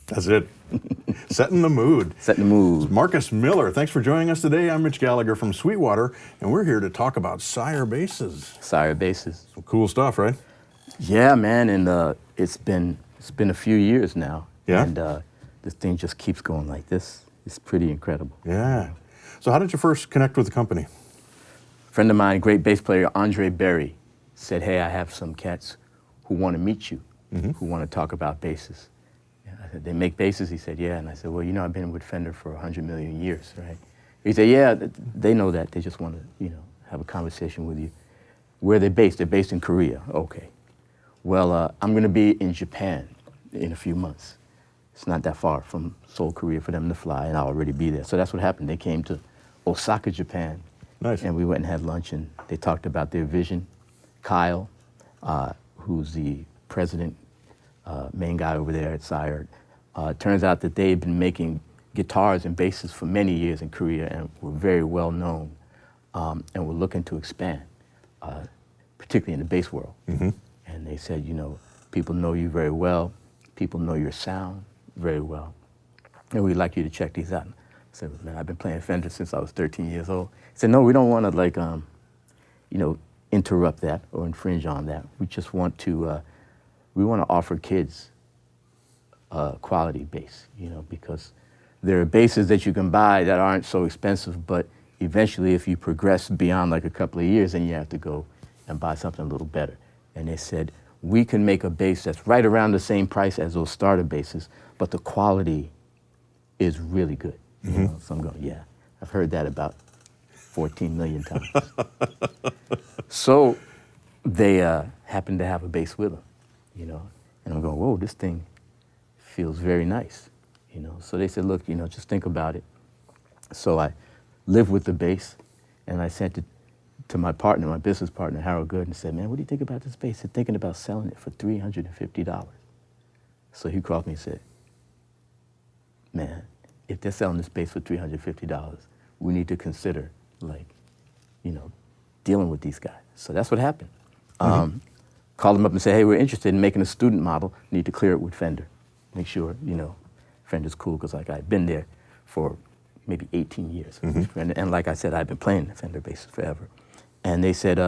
That's it. Setting the mood. Setting the mood. Marcus Miller, thanks for joining us today. I'm Mitch Gallagher from Sweetwater, and we're here to talk about Sire basses. Sire basses. Some cool stuff, right? Yeah, man, and it's been a few years now. Yeah. And this thing just keeps going like this. It's pretty incredible. Yeah. So how did you first connect with the company? A friend of mine, great bass player, Andre Berry, said, hey, I have some cats who want to meet you, who want to talk about basses. I said, they make basses? He said, yeah. And I said, well, you know, I've been with Fender for 100 million years, right? He said, yeah, they know that. They just want to, you know, have a conversation with you. Where are they based? They're based in Korea. Okay. Well, I'm going to be in Japan in a few months. It's not that far from Seoul, Korea for them to fly, and I'll already be there. So that's what happened. They came to Osaka, Japan. Nice. And we went and had lunch, and they talked about their vision. Kyle, who's the president, main guy over there at Sire, turns out that they've been making guitars and basses for many years in Korea and were very well known, and were looking to expand, particularly in the bass world. And they said, you know, people know you very well, people know your sound very well, and we'd like you to check these out. I said, man, I've been playing Fender since I was 13 years old. He said, no, we don't want to, like, you know, interrupt that or infringe on that. We just want to, we want to offer kids quality bass, you know, because there are basses that you can buy that aren't so expensive, but eventually if you progress beyond like a couple of years, then you have to go and buy something a little better. And they said, we can make a bass that's right around the same price as those starter basses, but the quality is really good. You know? So I'm going, yeah, I've heard that about 14 million times. So they happened to have a bass with them, you know, and I'm going, whoa, this thing feels very nice, you know. So they said, look, you know, just think about it. So I lived with the bass, and I sent it to my partner, my business partner, Harold Good, and said, man, what do you think about this bass? They're thinking about selling it for $350. So he called me and said, man, if they're selling this bass for $350, we need to consider, like, you know, dealing with these guys. So that's what happened. Called them up and said, hey, we're interested in making a student model. Need to clear it with Fender. Make sure, you know, Fender's cool, because like I've been there for maybe 18 years. And like I said, I've been playing Fender bass forever. And they said,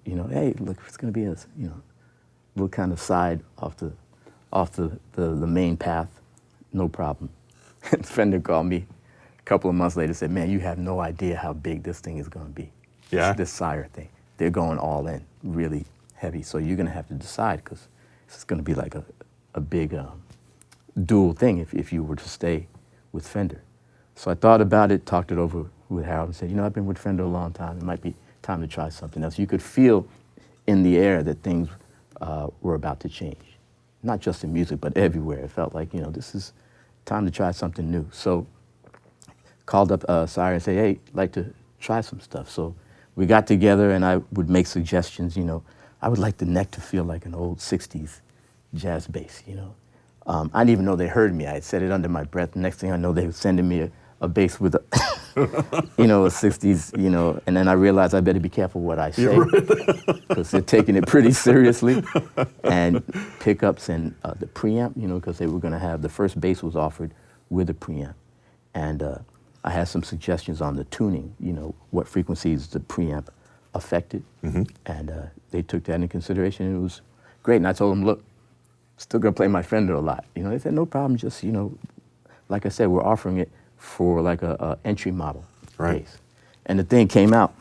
you know, hey, look, it's going to be a, you know, little kind of side off the main path, no problem. Fender called me a couple of months later and said, man, you have no idea how big this thing is going to be. Yeah. This Sire thing. They're going all in, really heavy. So you're going to have to decide, because it's going to be like a big dual thing if you were to stay with Fender. So I thought about it, talked it over with Harold, and said, you know, I've been with Fender a long time. It might be time to try something else. You could feel in the air that things were about to change. Not just in music, but everywhere. It felt like, you know, this is time to try something new. So called up Sire and said, hey, I'd like to try some stuff. So we got together, and I would make suggestions. You know, I would like the neck to feel like an old 60s jazz bass, you know. I didn't even know they heard me. I had said it under my breath. The next thing I know, they were sending me a bass with a, you know, a 60s, you know, and then I realized I better be careful what I say, because they're taking it pretty seriously. And pickups and the preamp, you know, because they were going to have, the first bass was offered with a preamp. And I had some suggestions on the tuning, you know, what frequencies the preamp affected. And they took that into consideration, and it was great. And I told them, look, still gonna play my Fender a lot. You know, they said, no problem, just, you know, like I said, we're offering it for like a entry model bass. And the thing came out,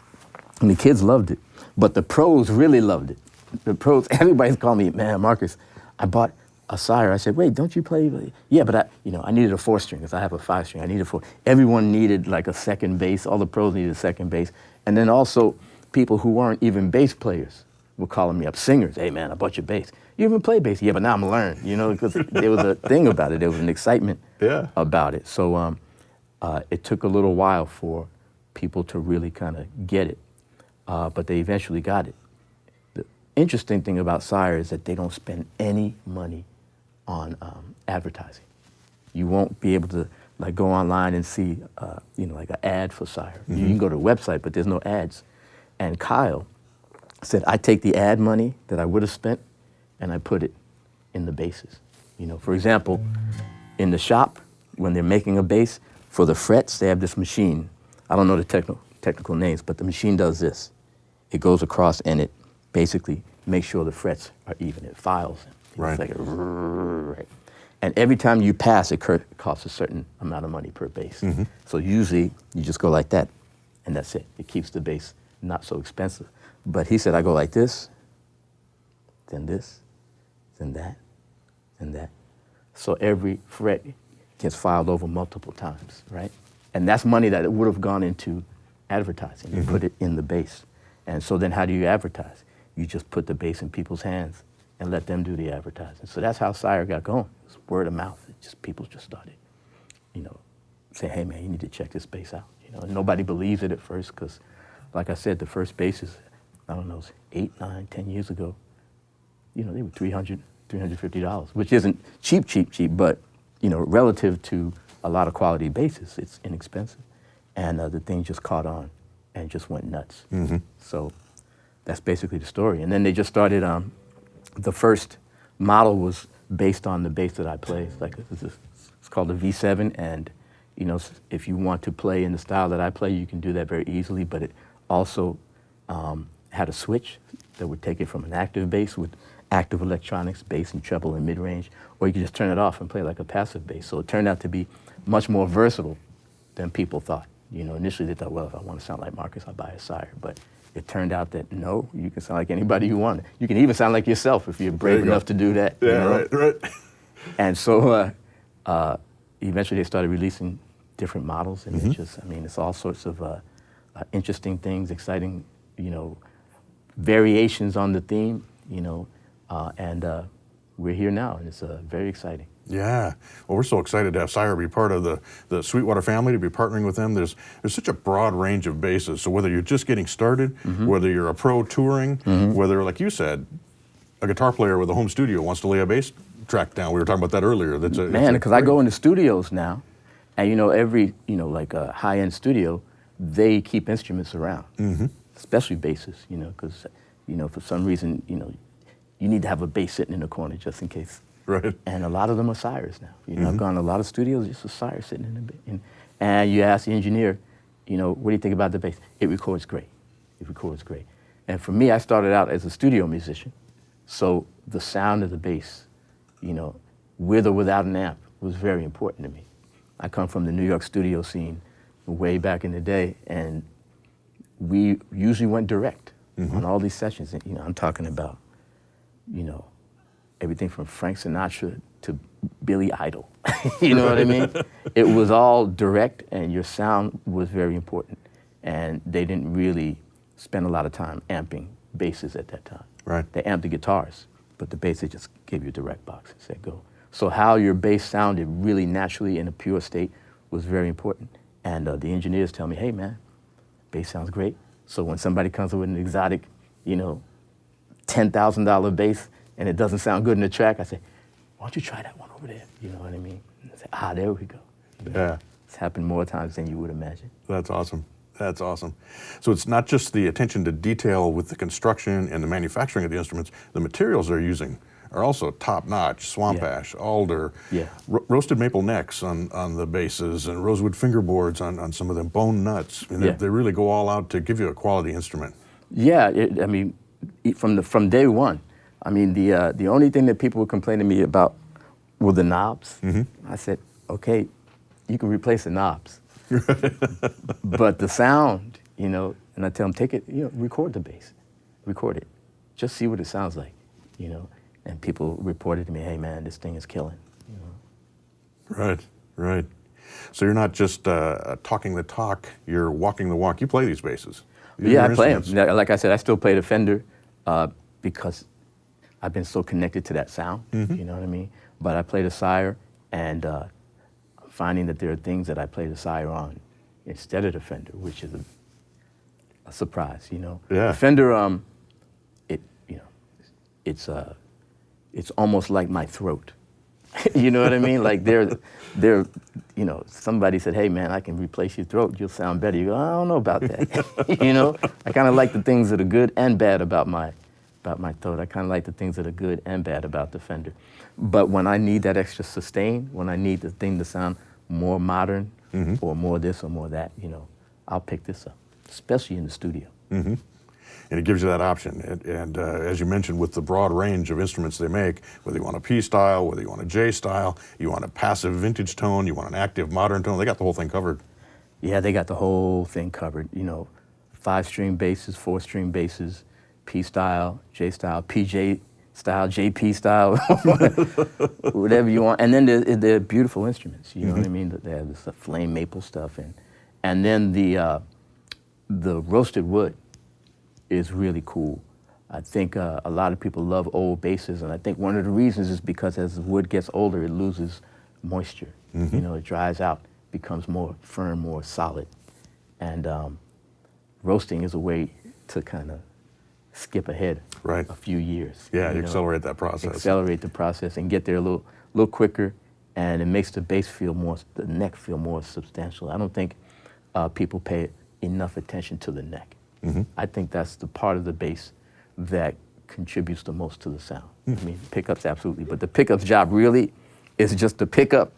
and the kids loved it, but the pros really loved it. The pros, everybody's calling me, man, Marcus, I bought a Sire. I said, wait, don't you play? Yeah, but I needed a 4-string, because I have a 5-string. I needed 4. Everyone needed like a second bass. All the pros needed a second bass. And then also people who weren't even bass players were calling me up, singers. Hey man, I bought your bass. You even play bass? Yeah, but now I'm learning, you know, because there was a thing about it. There was an excitement about it. So it took a little while for people to really kind of get it, but they eventually got it. The interesting thing about Sire is that they don't spend any money on advertising. You won't be able to like go online and see, you know, like an ad for Sire. You can go to the website, but there's no ads. And Kyle said, I take the ad money that I would have spent, and I put it in the basses. You know, for example, in the shop, when they're making a bass, for the frets, they have this machine. I don't know the technical names, but the machine does this. It goes across and it basically makes sure the frets are even. It files them. Right. It's like right. And every time you pass, it costs a certain amount of money per bass. So usually you just go like that, and that's it. It keeps the bass not so expensive. But he said, I go like this, then that, then that. So every fret gets filed over multiple times, right? And that's money that would have gone into advertising. You put it in the bass. And so then how do you advertise? You just put the bass in people's hands and let them do the advertising. So that's how Sire got going. It was word of mouth. People just started, you know, saying, hey man, you need to check this bass out. You know, and nobody believes it at first because, like I said, the first basses, I don't know, 8, 9, 10 years ago, you know, they were $300, $350, which isn't cheap, but, you know, relative to a lot of quality basses, it's inexpensive. And the thing just caught on and just went nuts. So that's basically the story. And then they just started, the first model was based on the bass that I play. It's called the V7, and you know, if you want to play in the style that I play, you can do that very easily, but it also had a switch that would take it from an active bass with active electronics, bass and treble and mid-range, or you could just turn it off and play like a passive bass. So it turned out to be much more versatile than people thought. You know, initially they thought, well, if I want to sound like Marcus, I'll buy a Sire, but it turned out that no, you can sound like anybody you want. You can even sound like yourself if you're brave enough to do that. Yeah, you know? right. And so eventually they started releasing different models, and it just, I mean, it's all sorts of interesting things, exciting, you know, variations on the theme, you know, and we're here now, and it's very exciting. Yeah, well, we're so excited to have Sire be part of the Sweetwater family, to be partnering with them. There's such a broad range of basses. So whether you're just getting started, whether you're a pro touring, whether, like you said, a guitar player with a home studio wants to lay a bass track down. We were talking about that earlier. Man, because I go into studios now, and you know, every, you know, like a high-end studio, they keep instruments around, especially basses, you know, because, you know, for some reason, you know, you need to have a bass sitting in the corner just in case. Right. And a lot of them are Sires now. You know, I've gone to a lot of studios, just a Sire sitting in and you ask the engineer, you know, what do you think about the bass? It records great. It records great. And for me, I started out as a studio musician, so the sound of the bass, you know, with or without an amp, was very important to me. I come from the New York studio scene way back in the day, and we usually went direct on all these sessions. And, you know, I'm talking about, you know, everything from Frank Sinatra to Billy Idol. You know what I mean? It was all direct, and your sound was very important. And they didn't really spend a lot of time amping basses at that time. Right. They amped the guitars, but the bass, they just gave you a direct box and said go. So how your bass sounded really naturally in a pure state was very important. And the engineers tell me, hey man, bass sounds great. So when somebody comes up with an exotic, you know, $10,000 bass, and it doesn't sound good in the track, I say, why don't you try that one over there? You know what I mean? And I say, there we go. You know, Yeah. It's happened more times than you would imagine. That's awesome. That's awesome. So it's not just the attention to detail with the construction and the manufacturing of the instruments. The materials they're using are also top-notch. Swamp ash, alder, roasted maple necks on the basses, and rosewood fingerboards on some of them, bone nuts. I mean, they really go all out to give you a quality instrument. Yeah, I mean, from day one. I mean, the only thing that people would complain to me about were the knobs. I said, okay, you can replace the knobs. But the sound, you know, and I tell them, take it, you know, record the bass. Record it. Just see what it sounds like, you know. And people reported to me, hey man, this thing is killing, you know. Right. So you're not just talking the talk, you're walking the walk. You play these basses. Yeah, I play them. Like I said, I still play the Fender because I've been so connected to that sound, you know what I mean? But I play the Sire, and finding that there are things that I play the Sire on instead of the Fender, which is a surprise, you know? Yeah. The Fender, it's almost like my throat. You know what I mean? Like they're, you know, somebody said, hey man, I can replace your throat, you'll sound better. You go, I don't know about that. You know? I kind of like the things that are good and bad about my about my throat. I kind of like the things that are good and bad about the Fender. But when I need that extra sustain, when I need the thing to sound more modern, or more this or more that, you know, I'll pick this up, especially in the studio. And it gives you that option. And as you mentioned, with the broad range of instruments they make, whether you want a P style, whether you want a J style, you want a passive vintage tone, you want an active modern tone, they got the whole thing covered. Yeah, they got the whole thing covered. You know, 5-string basses, 4-string basses, P style, J style, PJ style, JP style, whatever you want. And then they're beautiful instruments. You know what I mean? They have this flame maple stuff, and then the roasted wood is really cool. I think a lot of people love old basses, and I think one of the reasons is because as the wood gets older, it loses moisture. You know, it dries out, becomes more firm, more solid. And roasting is a way to kind of skip ahead a few years. Yeah, you know, accelerate that process. Accelerate the process and get there a little quicker, and it makes the bass feel more, the neck feel more substantial. I don't think people pay enough attention to the neck. I think that's the part of the bass that contributes the most to the sound. I mean, pickups absolutely, but the pickup's job really is just to pick up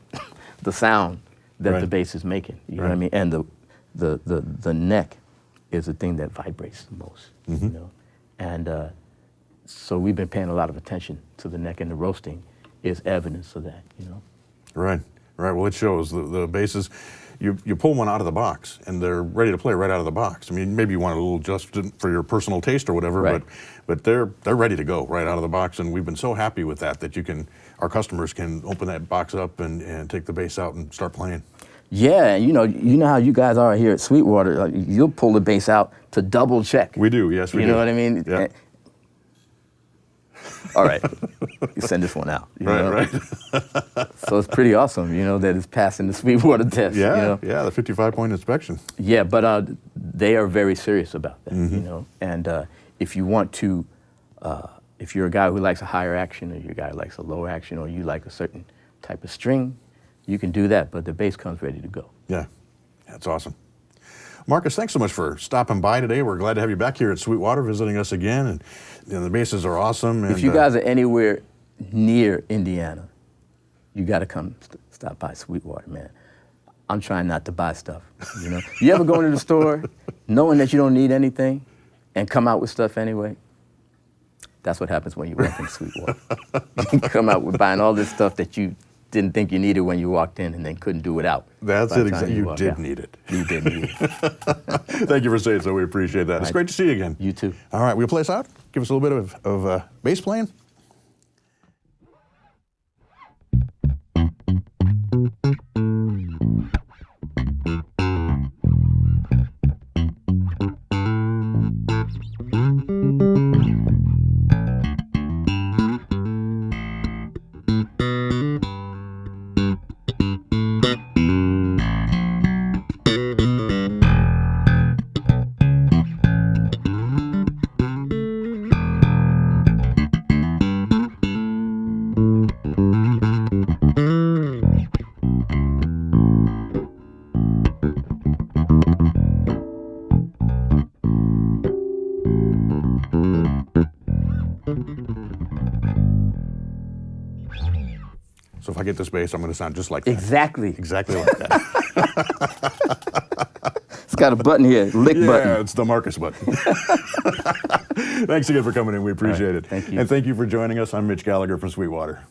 the sound that the bass is making. You know what I mean? And the neck is the thing that vibrates the most. You know, and so we've been paying a lot of attention to the neck, and the roasting is evidence of that. You know. Right. Well, it shows the basses. You pull one out of the box, and they're ready to play right out of the box. I mean, maybe you want a little adjustment for your personal taste or whatever, but they're ready to go right out of the box, and we've been so happy with that our customers can open that box up and take the bass out and start playing. Yeah, you know how you guys are here at Sweetwater. You'll pull the bass out to double check. We do, yes, we do. You know what I mean? Yeah. All right, you send this one out. You know? Right. So it's pretty awesome, you know, that it's passing the Sweetwater test. Yeah, you know? yeah, the 55-point inspection. Yeah, but they are very serious about that, you know. And if you want to, if you're a guy who likes a higher action, or you're a guy who likes a lower action, or you like a certain type of string, you can do that, but the bass comes ready to go. Yeah, that's awesome. Marcus, thanks so much for stopping by today. We're glad to have you back here at Sweetwater, visiting us again. And you know, the basses are awesome. And, if you guys are anywhere near Indiana, you got to come stop by Sweetwater, man. I'm trying not to buy stuff, you know. You ever go into the store knowing that you don't need anything and come out with stuff anyway? That's what happens when you walk in Sweetwater. You come out with buying all this stuff that you didn't think you needed when you walked in, and then couldn't do without. That's it, exactly. You did need it. You did need it. Thank you for saying so. We appreciate that. It's great to see you again. You too. All right, will you play us out? Give us a little bit of bass playing. So if I get this bass, I'm going to sound just like that. Exactly. Exactly like that. It's got a button here, lick button. Yeah, it's the Marcus button. Thanks again for coming in. We appreciate it. Thank you. And thank you for joining us. I'm Mitch Gallagher from Sweetwater.